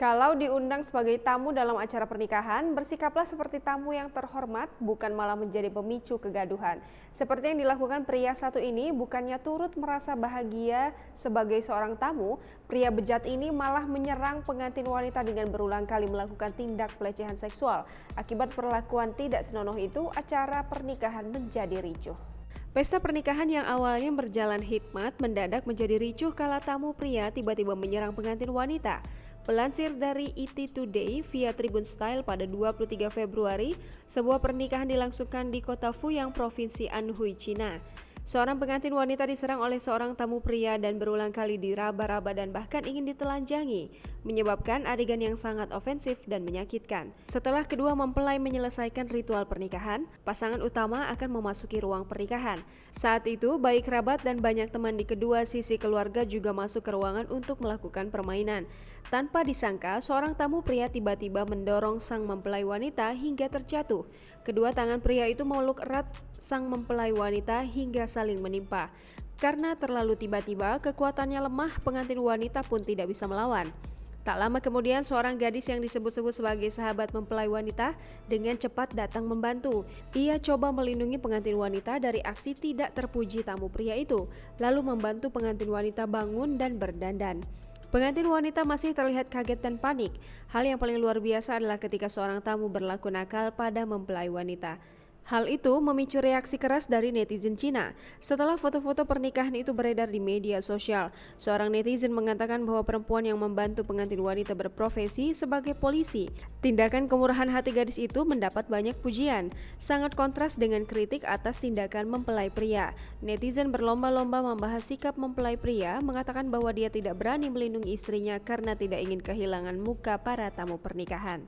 Kalau diundang sebagai tamu dalam acara pernikahan, bersikaplah seperti tamu yang terhormat, bukan malah menjadi pemicu kegaduhan. Seperti yang dilakukan pria satu ini, bukannya turut merasa bahagia sebagai seorang tamu, pria bejat ini malah menyerang pengantin wanita dengan berulang kali melakukan tindak pelecehan seksual. Akibat perlakuan tidak senonoh itu, acara pernikahan menjadi ricuh. Pesta pernikahan yang awalnya berjalan hikmat mendadak menjadi ricuh kala tamu pria tiba-tiba menyerang pengantin wanita. Pelansir dari ET Today via Tribun Style pada 23 Februari, sebuah pernikahan dilangsungkan di kota Fuyang, Provinsi Anhui, Cina. Seorang pengantin wanita diserang oleh seorang tamu pria dan berulang kali diraba-raba dan bahkan ingin ditelanjangi, menyebabkan adegan yang sangat ofensif dan menyakitkan. Setelah kedua mempelai menyelesaikan ritual pernikahan, pasangan utama akan memasuki ruang pernikahan. Saat itu, baik kerabat dan banyak teman di kedua sisi keluarga juga masuk ke ruangan untuk melakukan permainan. Tanpa disangka, seorang tamu pria tiba-tiba mendorong sang mempelai wanita hingga terjatuh. Kedua tangan pria itu memeluk erat sang mempelai wanita hingga saling menimpa. Karena terlalu tiba-tiba, kekuatannya lemah, pengantin wanita pun tidak bisa melawan. Tak lama kemudian, seorang gadis yang disebut-sebut sebagai sahabat mempelai wanita dengan cepat datang membantu. Ia coba melindungi pengantin wanita dari aksi tidak terpuji tamu pria itu, lalu membantu pengantin wanita bangun dan berdandan. Pengantin wanita masih terlihat kaget dan panik. Hal yang paling luar biasa adalah ketika seorang tamu berlaku nakal pada mempelai wanita. Hal itu memicu reaksi keras dari netizen Cina. Setelah foto-foto pernikahan itu beredar di media sosial, seorang netizen mengatakan bahwa perempuan yang membantu pengantin wanita berprofesi sebagai polisi. Tindakan kemurahan hati gadis itu mendapat banyak pujian, sangat kontras dengan kritik atas tindakan mempelai pria. Netizen berlomba-lomba membahas sikap mempelai pria, mengatakan bahwa dia tidak berani melindungi istrinya karena tidak ingin kehilangan muka para tamu pernikahan.